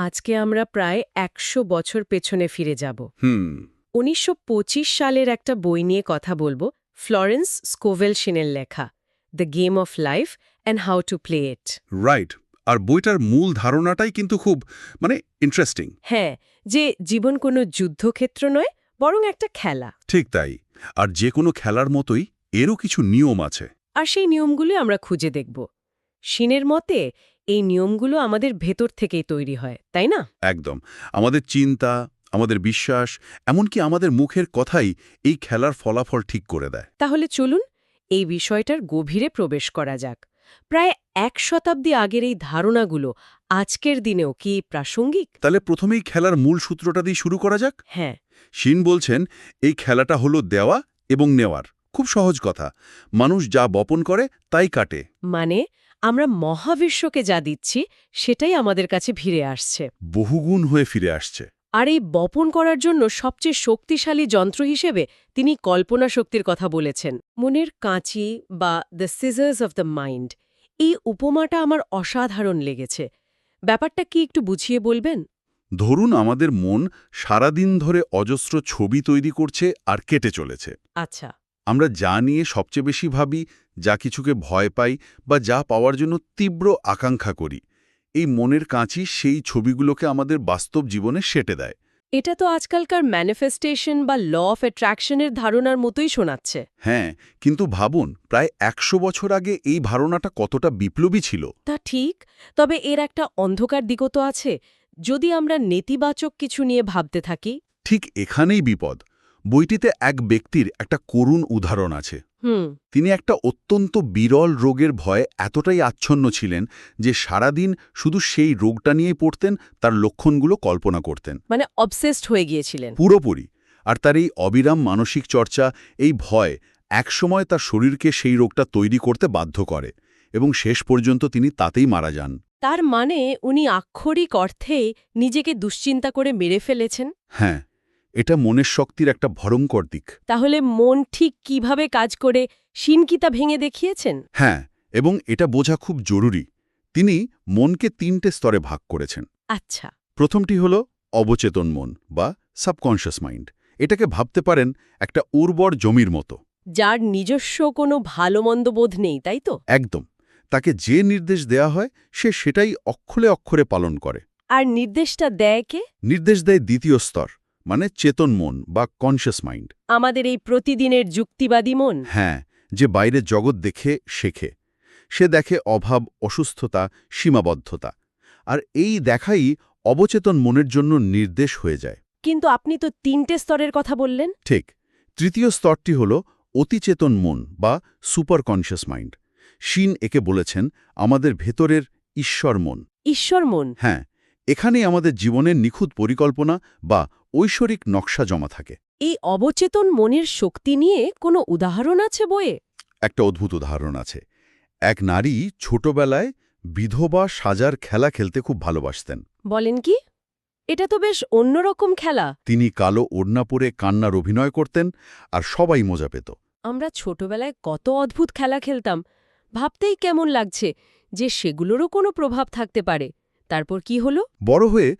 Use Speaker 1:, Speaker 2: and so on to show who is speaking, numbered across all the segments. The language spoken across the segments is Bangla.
Speaker 1: আজকে আমরা প্রায় ১০০ বছর পেছনে ফিরে যাব।
Speaker 2: হুম
Speaker 1: ১৯২৫ সালের একটা বই নিয়ে কথা বলবো, ফ্লরেন্স স্কোভেল শিনের লেখা the game of life and how to play it.
Speaker 2: Right. আর বইটার মূল ধারণাটাই কিন্তু খুব ইন্টারেস্টিং।
Speaker 1: হ্যাঁ, যে জীবন কোনো যুদ্ধক্ষেত্র নয়, বরং একটা খেলা।
Speaker 2: ঠিক তাই। আর যে কোনো খেলার মতোই এরও কিছু নিয়ম আছে।
Speaker 1: আর সেই নিয়মগুলো আমরা খুঁজে দেখব। শিনের মতে এই নিয়মগুলো আমাদের ভেতর থেকেই তৈরি হয়, তাই না?
Speaker 2: একদম। আমাদের চিন্তা, আমাদের বিশ্বাস, এমনকি আমাদের মুখের কথাই এই খেলার ফলাফল ঠিক করে দেয়।
Speaker 1: তাহলে চলুন এই বিষয়টার গভীরে প্রবেশ করা যাক। প্রায় ১ শতাব্দী আগের এই ধারণাগুলো আজকের দিনেও কি প্রাসঙ্গিক?
Speaker 2: তাহলে প্রথমেই খেলার মূল সূত্রটা দিয়ে শুরু করা যাক।
Speaker 1: হ্যাঁ।
Speaker 2: শিন বলছেন এই খেলাটা হলো দেওয়া এবং নেওয়ার। খুব সহজ কথা। মানুষ যা বপন করে তাই কাটে।
Speaker 1: মানে আমরা মহাবিশ্বকে যা দিচ্ছি সেটাই আমাদের কাছে ফিরে আসছে।
Speaker 2: বহুগুণ হয়ে ফিরে আসছে।
Speaker 1: আর এই বপন করার জন্য সবচেয়ে শক্তিশালী যন্ত্র হিসেবে তিনি কল্পনা শক্তির কথা বলেছেন। মনের কাঁচি বা the scissors of the mind, এই উপমাটা আমার অসাধারণ লেগেছে। ব্যাপারটা কি একটু বুঝিয়ে বলবেন?
Speaker 2: ধরুন আমাদের মন সারাদিন ধরে অজস্র ছবি তৈরি করছে আর কেটে চলেছে।
Speaker 1: আচ্ছা।
Speaker 2: আমরা যা নিয়ে সবচেয়ে বেশি ভাবি, যা কিছুকে ভয় পাই বা যা পাওয়ার জন্য তীব্র আকাঙ্ক্ষা করি, এই মনের কাঁচি সেই ছবিগুলোকে আমাদের বাস্তব জীবনে সেঁটে দেয়।
Speaker 1: এটা তো আজকালকার ম্যানিফেস্টেশন বা ল অফ অ্যাট্রাকশনের ধারণার মতোই শোনাচ্ছে।
Speaker 2: হ্যাঁ, কিন্তু ভাবুন প্রায় ১০০ বছর আগে এই ধারণাটা কতটা বিপ্লবী ছিল।
Speaker 1: তা ঠিক, তবে এর একটা অন্ধকার দিকও তো আছে। যদি আমরা নেতিবাচক কিছু নিয়ে ভাবতে থাকি।
Speaker 2: ঠিক এখানেই বিপদ। বইটিতে এক ব্যক্তির একটা করুণ উদাহরণ আছে। তিনি একটা অত্যন্ত বিরল রোগের ভয়ে এতটাই আচ্ছন্ন ছিলেন যে সারাদিন শুধু সেই রোগটা নিয়েই পড়তেন, তার লক্ষণগুলো কল্পনা করতেন।
Speaker 1: মানে অবসেসড হয়ে গিয়েছিলেন।
Speaker 2: পুরোপুরি। আর তার এই অবিরাম মানসিক চর্চা, এই ভয় একসময় তার শরীরকে সেই রোগটা তৈরি করতে বাধ্য করে এবং শেষ পর্যন্ত তিনি তাতেই মারা যান।
Speaker 1: তার মানে উনি আক্ষরিক অর্থেই নিজেকে দুশ্চিন্তা করে মেরে ফেলেছেন।
Speaker 2: হ্যাঁ, এটা মনের শক্তির একটা ভয়ঙ্কর দিক।
Speaker 1: তাহলে মন ঠিক কিভাবে কাজ করে শিন কি তা ভেঙে দেখিয়েছেন?
Speaker 2: হ্যাঁ, এবং এটা বোঝা খুব জরুরি। তিনি মনকে ৩টে স্তরে ভাগ করেছেন।
Speaker 1: আচ্ছা।
Speaker 2: প্রথমটি হল অবচেতন মন বা সাবকনশিয়াস মাইন্ড। এটাকে ভাবতে পারেন একটা উর্বর জমির মতো,
Speaker 1: যার নিজস্ব কোনো ভালো মন্দ বোধ নেই, তাই তো?
Speaker 2: একদম। তাকে যে নির্দেশ দেয়া হয় সে সেটাই অক্ষরে অক্ষরে পালন করে।
Speaker 1: আর নির্দেশটা দেয় কে?
Speaker 2: নির্দেশ দেয় দ্বিতীয় স্তর, মানে চেতন মন বা কনশিয়াস মাইন্ড।
Speaker 1: আমাদের এই প্রতিদিনের যুক্তিবাদী মন।
Speaker 2: হ্যাঁ, যে বাইরে জগৎ দেখে শেখে। সে দেখে অভাব, অসুস্থতা, সীমাবদ্ধতা। আর এই দেখাই অবচেতন মনের জন্য নির্দেশ হয়ে যায়।
Speaker 1: কিন্তু আপনি তো ৩টে স্তরের কথা বললেন।
Speaker 2: ঠিক। তৃতীয় স্তরটি হল অতিচেতন মন বা সুপার কনশিয়াস মাইন্ড। শিন একে বলেছেন আমাদের ভেতরের ঈশ্বর মন।
Speaker 1: ঈশ্বর মন।
Speaker 2: হ্যাঁ, এখানেই আমাদের জীবনের নিখুঁত পরিকল্পনা বা ঐশ্বরিক নকশা জমা থাকে।
Speaker 1: এই অবচেতন মনের শক্তি নিয়ে কোনো উদাহরণ আছে বইয়ে?
Speaker 2: একটা অদ্ভুত উদাহরণ আছে। এক নারী ছোটবেলায় বিধবা সাজার খেলা খেলতে খুব ভালোবাসতেন।
Speaker 1: বলেন কি? এটা তো বেশ অন্যরকম খেলা।
Speaker 2: তিনি কালো ওড়না পরে কান্নার অভিনয় করতেন আর সবাই মজা পেত।
Speaker 1: আমরা ছোটবেলায় কত অদ্ভুত খেলা খেলতাম, ভাবতেই কেমন লাগছে যে সেগুলোরও কোনো প্রভাব থাকতে পারে। তারপর কি হলো?
Speaker 2: বড় হয়ে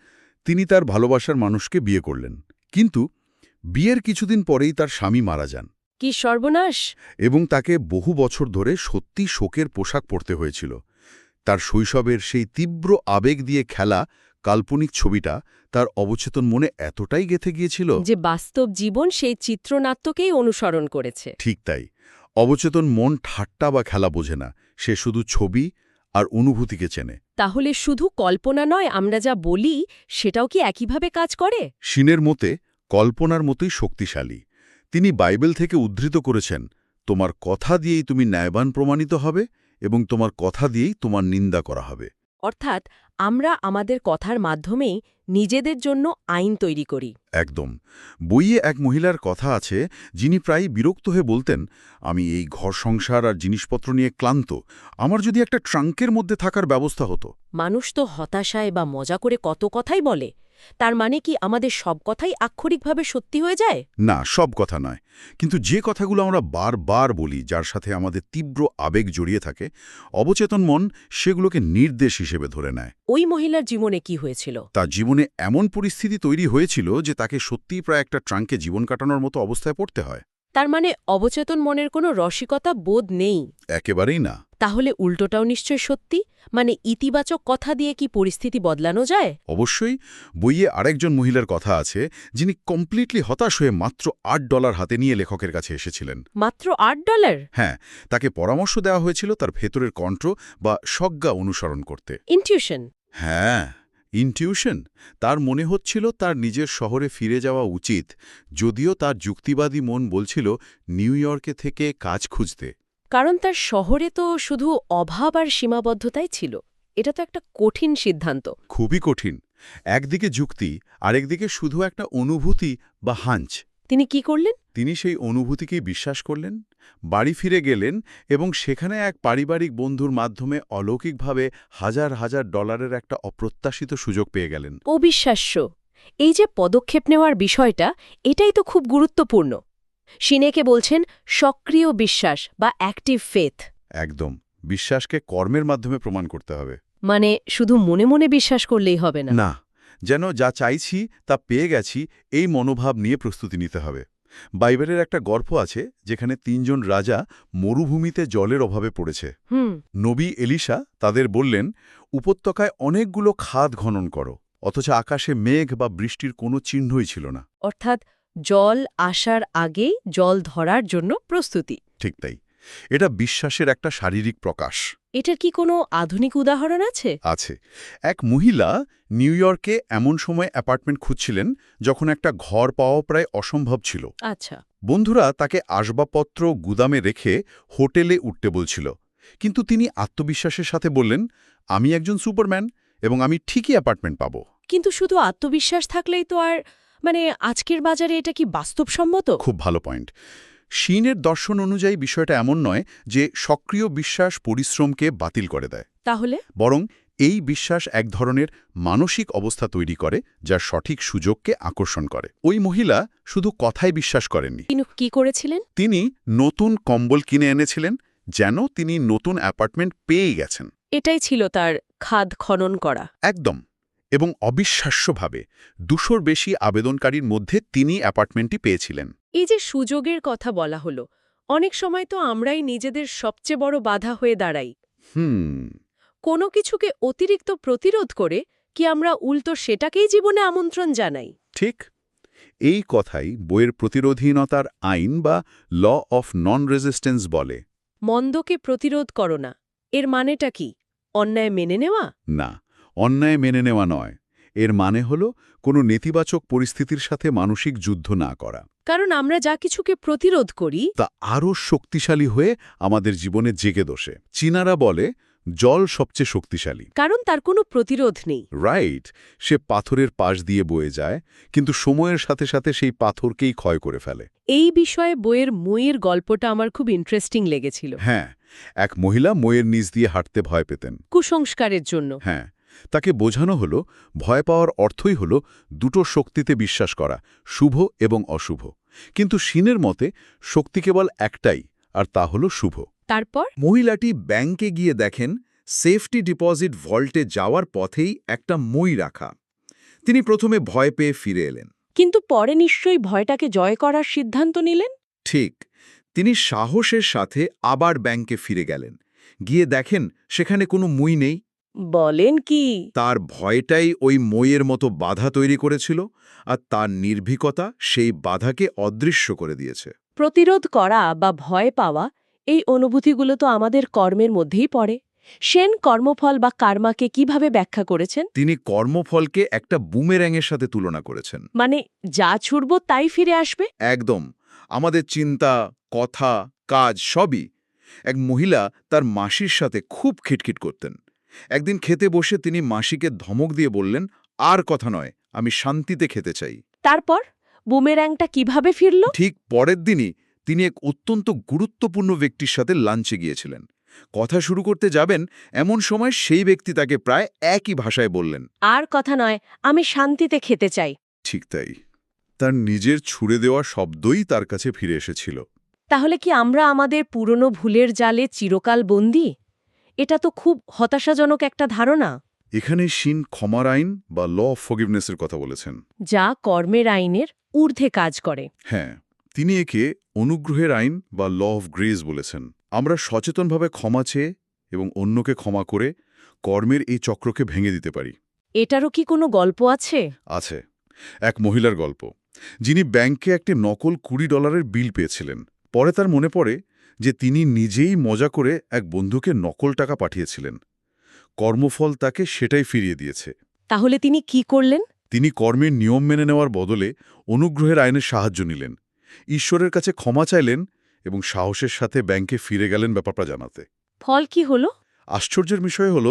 Speaker 2: তিনি তার ভালোবাসার মানুষকে বিয়ে করলেন, কিন্তু বিয়ের কিছুদিন পরেই তার স্বামী মারা যান।
Speaker 1: কি সর্বনাশ!
Speaker 2: এবং তাকে বহু বছর ধরে সত্যি শোকের পোশাক পরতে হয়েছিল। তার শৈশবের সেই তীব্র আবেগ দিয়ে খেলা কাল্পনিক ছবিটা তার অবচেতন মনে এতটাই গেঁথে গিয়েছিল
Speaker 1: যে বাস্তব জীবন সেই চিত্রনাট্যকেই অনুসরণ করেছে।
Speaker 2: ঠিক তাই। অবচেতন মন ঠাট্টা বা খেলা বোঝে না, সে শুধু ছবি আর অনুভূতিকে চেনে।
Speaker 1: তাহলে শুধু কল্পনা নয়, আমরা যা বলি সেটাও কি একইভাবে কাজ করে?
Speaker 2: শিনের মতে কল্পনার মতোই শক্তিশালী। তিনি বাইবেল থেকে উদ্ধৃত করেছেন, তোমার কথা দিয়েই তুমি ন্যায়বান প্রমাণিত হবে এবং তোমার কথা দিয়েই তোমার নিন্দা করা হবে।
Speaker 1: অর্থাৎ আমরা আমাদের কথার মাধ্যমেই নিজেদের জন্য আইন তৈরি করি।
Speaker 2: একদম। বইয়ে এক মহিলার কথা আছে যিনি প্রায় বিরক্ত হয়ে বলতেন, আমি এই ঘর সংসার আর জিনিসপত্র নিয়ে ক্লান্ত, আমার যদি একটা ট্রাঙ্কের মধ্যে থাকার ব্যবস্থা হতো।
Speaker 1: মানুষ তো হতাশায় বা মজা করে কত কথাই বলে, তার মানে কি আমাদের সব কথাই আক্ষরিকভাবে সত্যি হয়ে যায়?
Speaker 2: না, সব কথা নয়। কিন্তু যে কথাগুলো আমরা বারবার বলি, যার সাথে আমাদের তীব্র আবেগ জড়িয়ে থাকে, অবচেতন মন সেগুলোকে নির্দেশ হিসেবে ধরে নেয়।
Speaker 1: ওই মহিলার জীবনে কি হয়েছিল?
Speaker 2: তার জীবনে এমন পরিস্থিতি তৈরি হয়েছিল যে তাকে সত্যিই প্রায় একটা ট্রাঙ্কে জীবন কাটানোর মতো অবস্থায় পড়তে হয়।
Speaker 1: তার মানে অবচেতন মনের কোনো রসিকতা বোধ নেই।
Speaker 2: একেবারেই না।
Speaker 1: তাহলে উল্টোটাও নিশ্চয় সত্যি, মানে ইতিবাচক কথা দিয়ে কি পরিস্থিতি বদলানো যায়?
Speaker 2: অবশ্যই। বইয়ে আরেকজন মহিলার কথা আছে, যিনি কমপ্লিটলি হতাশ হয়ে মাত্র $8 হাতে নিয়ে লেখকের কাছে এসেছিলেন।
Speaker 1: মাত্র $8?
Speaker 2: হ্যাঁ, তাকে পরামর্শ দেওয়া হয়েছিল তার ভেতরের কণ্ঠ বা সজ্ঞা অনুসরণ করতে।
Speaker 1: ইনটিউশন।
Speaker 2: হ্যাঁ, ইনটিউশন। তার মনে হচ্ছিল তার নিজের শহরে ফিরে যাওয়া উচিত, যদিও তার যুক্তিবাদী মন বলছিল নিউ ইয়র্কে থেকে কাজ খুঁজতে।
Speaker 1: কারণ তার শহরে তো শুধু অভাব আর সীমাবদ্ধতাই ছিল। এটা তো একটা কঠিন সিদ্ধান্ত।
Speaker 2: খুবই কঠিন। একদিকে যুক্তি, আরেকদিকে শুধু একটা অনুভূতি বা হাঞ্চ।
Speaker 1: তিনি কি করলেন?
Speaker 2: তিনি সেই অনুভূতিকেই বিশ্বাস করলেন, বাড়ি ফিরে গেলেন এবং সেখানে এক পারিবারিক বন্ধুর মাধ্যমে অলৌকিকভাবে হাজার হাজার ডলারের একটা অপ্রত্যাশিত সুযোগ পেয়ে গেলেন।
Speaker 1: অবিশ্বাস্য। এই যে পদক্ষেপ নেওয়ার বিষয়টা, এটাই তো খুব গুরুত্বপূর্ণ। সিনেকে বলছেন সক্রিয় বিশ্বাস বা অ্যাক্টিভ ফেথ।
Speaker 2: একদম। বিশ্বাসকে কর্মের মাধ্যমে প্রমাণ করতে হবে।
Speaker 1: মানে শুধু মনে মনে বিশ্বাস করলেই হবে না।
Speaker 2: না, যেন যা চাইছি তা পেয়ে গেছি এই মনোভাব নিয়ে প্রস্তুতি নিতে হবে। বাইবেলের একটা গল্প আছে যেখানে ৩ জন রাজা মরুভূমিতে জলের অভাবে পড়েছে। নবী এলিশা তাদের বললেন, উপত্যকায় অনেকগুলো খাদ খনন করো, অথচ আকাশে মেঘ বা বৃষ্টির কোনো চিহ্নই ছিল না।
Speaker 1: অর্থাৎ জল আসার আগেই জল ধরার জন্য প্রস্তুতি।
Speaker 2: ঠিক তাই। এটা বিশ্বাসের একটা শারীরিক প্রকাশ।
Speaker 1: এটার কি কোনো আধুনিক উদাহরণ আছে?
Speaker 2: আছে। এক মহিলা নিউ ইয়র্কে এমন সময় অ্যাপার্টমেন্ট খুঁজছিলেন যখন একটা ঘর পাওয়া প্রায় অসম্ভব ছিল।
Speaker 1: আচ্ছা।
Speaker 2: বন্ধুরা তাকে আসবাবপত্র গুদামে রেখে হোটেলে উঠতে বলছিল, কিন্তু তিনি আত্মবিশ্বাসের সাথে বললেন, আমি একজন সুপারম্যান এবং আমি ঠিকই অ্যাপার্টমেন্ট পাব।
Speaker 1: কিন্তু শুধু আত্মবিশ্বাস থাকলেই তো আর, মানে আজকের বাজারে এটা কি বাস্তবসম্মত?
Speaker 2: খুব ভালো পয়েন্ট। শিনের দর্শন অনুযায়ী বিষয়টা এমন নয় যে সক্রিয় বিশ্বাস পরিশ্রমকে বাতিল করে দেয়।
Speaker 1: তাহলে?
Speaker 2: বরং এই বিশ্বাস এক ধরনের মানসিক অবস্থা তৈরি করে যা সঠিক সুযোগকে আকর্ষণ করে। ওই মহিলা শুধু কথায় বিশ্বাস করেননি।
Speaker 1: তিনি কি করেছিলেন?
Speaker 2: তিনি নতুন কম্বল কিনে এনেছিলেন, যেন তিনি নতুন অ্যাপার্টমেন্ট পেয়ে গেছেন।
Speaker 1: এটাই ছিল তার খাদ খনন করা।
Speaker 2: একদম। এবং অবিশ্বাস্যভাবে ২০০র বেশি আবেদনকারীর মধ্যে তিনি অ্যাপার্টমেন্টটি পেয়েছিলেন।
Speaker 1: এই যে সুযোগের কথা বলা হলো, অনেক সময় তো আমরাই নিজেদের সবচেয়ে বড় বাধা হয়ে দাঁড়াই। কোনো কিছুকে অতিরিক্ত প্রতিরোধ করে কি আমরা উল্টো সেটাকেই জীবনে আমন্ত্রণ জানাই?
Speaker 2: ঠিক। এই কথাই বইয়ের প্রতিরোধীনতার আইন বা ল অফ নন রেজিস্ট্যান্স বলে।
Speaker 1: মন্দকে প্রতিরোধ করো না, এর মানেটা কি? অন্যায় মেনে নেওয়া?
Speaker 2: না, অন্যায় মেনে নেওয়া নয়। এর মানে হল কোনো নেতিবাচক পরিস্থিতির সাথে মানসিক যুদ্ধ না করা।
Speaker 1: কারণ আমরা যা কিছুকে প্রতিরোধ করি
Speaker 2: তা আরও শক্তিশালী হয়ে আমাদের জীবনে জেগে দোষে। চীনারা বলে জল সবচেয়ে শক্তিশালী,
Speaker 1: কারণ তার কোনো প্রতিরোধ নেই।
Speaker 2: রাইট। সে পাথরের পাশ দিয়ে বয়ে যায়, কিন্তু সময়ের সাথে সাথে সেই পাথরকেই ক্ষয় করে ফেলে।
Speaker 1: এই বিষয়ে বইয়ের মইয়ের গল্পটা আমার খুব ইন্টারেস্টিং লেগেছিল।
Speaker 2: হ্যাঁ, এক মহিলা মইয়ের নিচ দিয়ে হাঁটতে ভয় পেতেন।
Speaker 1: কুসংস্কারের জন্য।
Speaker 2: হ্যাঁ, তাকে বোঝানো হলো ভয় পাওয়ার অর্থই হলো দুটো শক্তিতে বিশ্বাস করা, শুভ এবং অশুভ। কিন্তু শিনের মতে শক্তি কেবল একটাই, আর তা হলো শুভ।
Speaker 1: তারপর
Speaker 3: মহিলাটি ব্যাংকে গিয়ে দেখেন সেফটি ডিপোজিট ভল্টে যাওয়ার পথেই একটা মই রাখা। তিনি প্রথমে ভয় পেয়ে ফিরে এলেন।
Speaker 1: কিন্তু পরে নিশ্চয়ই ভয়টাকে জয় করার সিদ্ধান্ত নিলেন।
Speaker 3: ঠিক, তিনি সাহসের সাথে আবার ব্যাংকে ফিরে গেলেন। গিয়ে দেখেন সেখানে কোনো মই নেই।
Speaker 1: বলেন কি?
Speaker 3: তার ভয়টাই ওই মইয়ের মতো বাধা তৈরি করেছিল, আর তার নির্ভীকতা সেই বাধাকে অদৃশ্য করে দিয়েছে।
Speaker 1: প্রতিরোধ করা বা ভয় পাওয়া, এই অনুভূতিগুলো তো আমাদের কর্মের মধ্যেই পড়ে। সেন কর্মফল বা কার্মাকে কিভাবে ব্যাখ্যা করেছেন?
Speaker 3: তিনি কর্মফলকে একটা বুমের্যাংয়ের সাথে তুলনা করেছেন।
Speaker 1: মানে যা ছুড়ব তাই ফিরে আসবে?
Speaker 3: একদম। আমাদের চিন্তা, কথা, কাজ সবই। এক মহিলা তার মাসির সাথে খুব খিটখিট করতেন। একদিন খেতে বসে তিনি মাসিকে ধমক দিয়ে বললেন, আর কথা নয়, আমি শান্তিতে খেতে চাই।
Speaker 1: তারপর বুমেরাংটা কিভাবে ফিরল?
Speaker 3: ঠিক পরের দিনই তিনি এক অত্যন্ত গুরুত্বপূর্ণ ব্যক্তির সাথে লাঞ্চে গিয়েছিলেন। কথা শুরু করতে যাবেন এমন সময় সেই ব্যক্তি তাকে প্রায় একই ভাষায় বললেন।
Speaker 1: আর কথা নয়, আমি শান্তিতে খেতে চাই।
Speaker 2: ঠিক তাই, তার নিজের ছুড়ে দেওয়া শব্দই তার কাছে ফিরে এসেছিল।
Speaker 1: তাহলে কি আমরা আমাদের পুরনো ভুলের জালে চিরকাল বন্দী? এটা তো খুব হতাশাজনক একটা ধারণা।
Speaker 2: এখানে শিন ক্ষমার আইন বা ল অফ ফরগিভনেসের কথা বলেছেন।
Speaker 1: যা কর্মের আইনের ঊর্ধ্বে কাজ করে।
Speaker 2: হ্যাঁ, তিনি একে অনুগ্রহের আইন বা ল অফ গ্রেস বলেছেন। আমরা সচেতনভাবে ক্ষমা চেয়ে এবং অন্যকে ক্ষমা করে কর্মের এই চক্রকে ভেঙে দিতে পারি।
Speaker 1: এটারও কি কোনো গল্প আছে?
Speaker 2: আছে এক মহিলার গল্প, যিনি ব্যাংকে একটি নকল $20 বিল পেয়েছিলেন। পরে তার মনে পড়ে যে তিনি নিজেই মজা করে এক বন্ধুকে নকল টাকা পাঠিয়েছিলেন। কর্মফল তাকে সেটাই ফিরিয়ে দিয়েছে।
Speaker 1: তাহলে তিনি কি করলেন?
Speaker 2: তিনি কর্মের নিয়ম মেনে নেওয়ার বদলে অনুগ্রহের আইনের সাহায্য নিলেন, ঈশ্বরের কাছে ক্ষমা চাইলেন এবং সাহসের সাথে ব্যাংকে ফিরে গেলেন ব্যাপারটা জানাতে।
Speaker 1: ফল কি হলো?
Speaker 2: আশ্চর্যের বিষয় হল,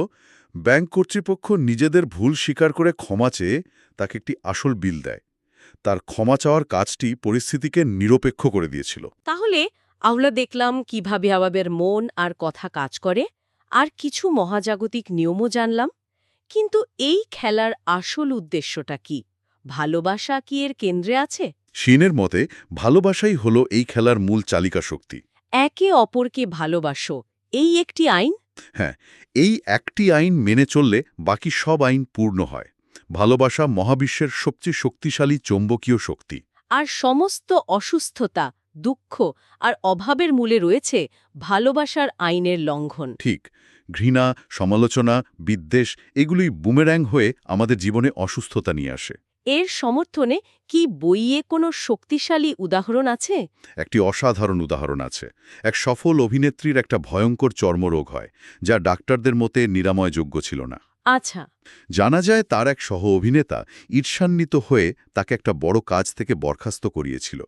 Speaker 2: ব্যাংক কর্তৃপক্ষ নিজেদের ভুল স্বীকার করে ক্ষমা চেয়ে তাকে একটি আসল বিল দেয়। তার ক্ষমা চাওয়ার কাজটি পরিস্থিতিকে নিরপেক্ষ করে দিয়েছিল।
Speaker 1: তাহলে আমরা দেখলাম কিভাবে আমাদের মন আর কথা কাজ করে, আর কিছু মহাজাগতিক নিয়মও জানলাম। কিন্তু এই খেলার আসল উদ্দেশ্যটা কি? ভালোবাসা কি এর কেন্দ্রে আছে?
Speaker 2: শিনের মতে ভালোবাসাই হল এই খেলার মূল চালিকা শক্তি।
Speaker 1: একে অপরকে ভালোবাসো, এই একটি আইন।
Speaker 2: হ্যাঁ, এই একটি আইন মেনে চললে বাকি সব আইন পূর্ণ হয়। ভালোবাসা মহাবিশ্বের সবচেয়ে শক্তিশালী চৌম্বকীয় শক্তি।
Speaker 1: আর সমস্ত অসুস্থতা, দুঃখ আর অভাবের মূলে রয়েছে ভালোবাসার আইনের লঙ্ঘন।
Speaker 2: ঠিক, ঘৃণা, সমালোচনা, বিদ্বেষ এগুলোই বুমের্যাং হয়ে আমাদের জীবনে অসুস্থতা নিয়ে আসে।
Speaker 1: এর সমর্থনে কি বইয়ে কোনো শক্তিশালী উদাহরণ আছে?
Speaker 2: একটি অসাধারণ উদাহরণ আছে। এক সফল অভিনেত্রীর একটা ভয়ঙ্কর চর্মরোগ হয়, যা ডাক্তারদের মতে নিরাময়যোগ্য ছিল না।
Speaker 1: আচ্ছা।
Speaker 2: জানা যায় তার এক সহ অভিনেতা ঈর্ষান্বিত হয়ে তাকে একটা বড় কাজ থেকে বরখাস্ত করিয়েছিল।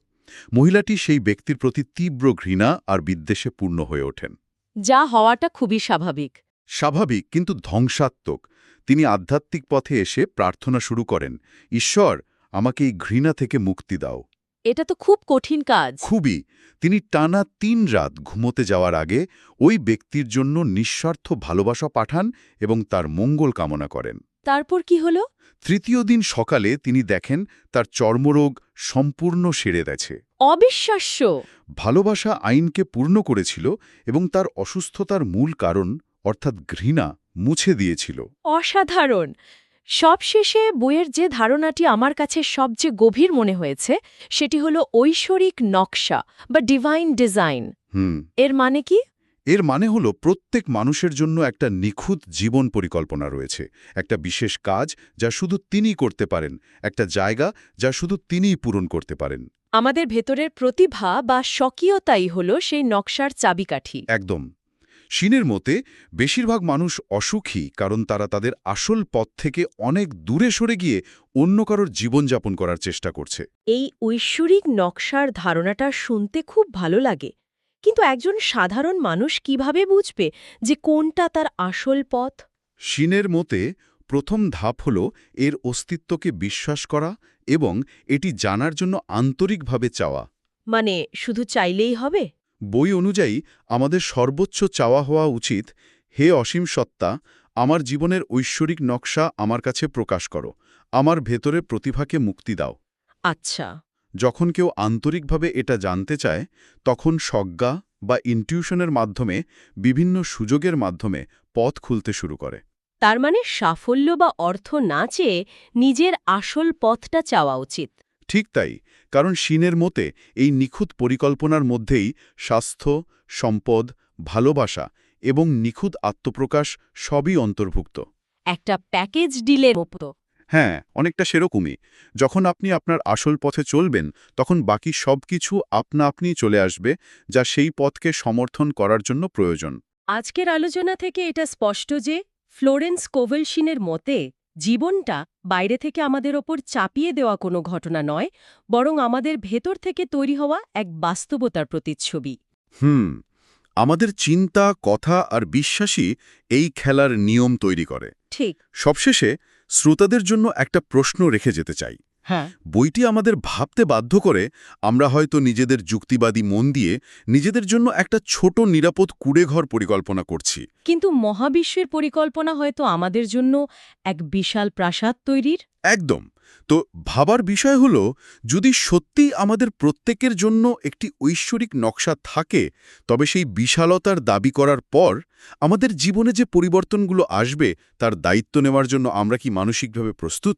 Speaker 2: মহিলাটি সেই ব্যক্তির প্রতি তীব্র ঘৃণা আর বিদ্বেষে পূর্ণ হয়ে ওঠেন।
Speaker 1: যা হওয়াটা খুবই স্বাভাবিক।
Speaker 2: স্বাভাবিক, কিন্তু ধ্বংসাত্মক। তিনি আধ্যাত্মিক পথে এসে প্রার্থনা শুরু করেন, ঈশ্বর, আমাকে এই ঘৃণা থেকে মুক্তি দাও।
Speaker 1: এটা তো খুব কঠিন কাজ।
Speaker 2: খুবই। তিনি টানা ৩ রাত ঘুমোতে যাওয়ার আগে ওই ব্যক্তির জন্য নিঃস্বার্থ ভালোবাসা পাঠান এবং তার মঙ্গল কামনা করেন।
Speaker 1: তারপর কি হলো?
Speaker 2: তৃতীয় দিন সকালে তিনি দেখেন তার চর্মরোগ সম্পূর্ণ সেরে গেছে।
Speaker 1: অবিশ্বাস্য!
Speaker 2: ভালোবাসা আইনকে পূর্ণ করেছিল এবং তার অসুস্থতার মূল কারণ অর্থাৎ ঘৃণা মুছে দিয়েছিল।
Speaker 1: অসাধারণ! সবশেষে বইয়ের যে ধারণাটি আমার কাছে সবচেয়ে গভীর মনে হয়েছে, সেটি হলো ঐশ্বরিক নকশা বা ডিভাইন ডিজাইন। এর মানে কি?
Speaker 2: এর মানে হলো প্রত্যেক মানুষের জন্য একটা নিখুঁত জীবন পরিকল্পনা রয়েছে, একটা বিশেষ কাজ যা শুধু তিনিই করতে পারেন, একটা জায়গা যা শুধু তিনিই পূরণ করতে পারেন।
Speaker 1: আমাদের ভেতরের প্রতিভা বা স্বকীয়তাই হলো সেই নকশার চাবিকাঠি।
Speaker 2: একদম। শিনের মতে বেশিরভাগ মানুষ অসুখী কারণ তারা তাদের আসল পথ থেকে অনেক দূরে সরে গিয়ে অন্য কারোর জীবনযাপন করার চেষ্টা করছে।
Speaker 1: এই ঐশ্বরিক নকশার ধারণাটা শুনতে খুব ভালো লাগে, কিন্তু একজন সাধারণ মানুষ কিভাবে বুঝবে যে কোনটা তার আসল পথ?
Speaker 2: শিনের মতে প্রথম ধাপ হল এর অস্তিত্বকে বিশ্বাস করা এবং এটি জানার জন্য আন্তরিকভাবে চাওয়া।
Speaker 1: মানে শুধু চাইলেই হবে?
Speaker 2: বই অনুযায়ী আমাদের সর্বোচ্চ চাওয়া হওয়া উচিত, হে অসীম সত্তা, আমার জীবনের ঐশ্বরিক নকশা আমার কাছে প্রকাশ করো, আমার ভেতরে প্রতিভাকে মুক্তি দাও।
Speaker 1: আচ্ছা।
Speaker 2: যখন কেউ আন্তরিকভাবে এটা জানতে চায়, তখন সজ্ঞা বা ইনটিউশনের মাধ্যমে, বিভিন্ন সুযোগের মাধ্যমে পথ খুলতে শুরু করে।
Speaker 1: তার মানে সাফল্য বা অর্থ না চেয়ে নিজের আসল পথটা চাওয়া উচিত।
Speaker 2: ঠিক তাই, কারণ শিনের মতে এই নিখুঁত পরিকল্পনার মধ্যেই স্বাস্থ্য, সম্পদ, ভালোবাসা এবং নিখুঁত আত্মপ্রকাশ সবই অন্তর্ভুক্ত।
Speaker 1: একটা প্যাকেজ ডিলের মতো।
Speaker 2: হ্যাঁ, অনেকটা সেরকমই। যখন আপনি আপনার আসল পথে চলবেন, তখন বাকি সব কিছু আপনা আপনিই চলে আসবে, যা সেই পথকে সমর্থন করার জন্য প্রয়োজন।
Speaker 1: আজকের আলোচনা থেকে এটা স্পষ্ট যে ফ্লোরেন্স কোভেলশিনের মতে জীবনটা বাইরে থেকে আমাদের ওপর চাপিয়ে দেওয়া কোনো ঘটনা নয়, বরং আমাদের ভেতর থেকে তৈরি হওয়া এক বাস্তবতার প্রতিচ্ছবি।
Speaker 2: আমাদের চিন্তা, কথা আর বিশ্বাসই এই খেলার নিয়ম তৈরি করে।
Speaker 1: ঠিক।
Speaker 2: সবশেষে শ্রোতাদের জন্য একটা প্রশ্ন রেখে যেতে চাই।
Speaker 4: হ্যাঁ,
Speaker 2: বইটি আমাদের ভাবতে বাধ্য করে। আমরা হয়তো নিজেদের যুক্তিবাদী মন দিয়ে নিজেদের জন্য একটা ছোট নিরাপদ কুঁড়েঘর পরিকল্পনা করছি।
Speaker 1: কিন্তু মহাবিশ্বের পরিকল্পনা হয়তো আমাদের জন্য এক বিশাল প্রাসাদ তৈরির।
Speaker 2: একদম। তো ভাবার বিষয় হলো, যদি সত্যিই আমাদের প্রত্যেকের জন্য একটি ঐশ্বরিক নকশা থাকে, তবে সেই বিশালতার দাবি করার পর আমাদের জীবনে যে পরিবর্তনগুলো আসবে তার দায়িত্ব নেওয়ার জন্য আমরা কি মানসিকভাবে প্রস্তুত?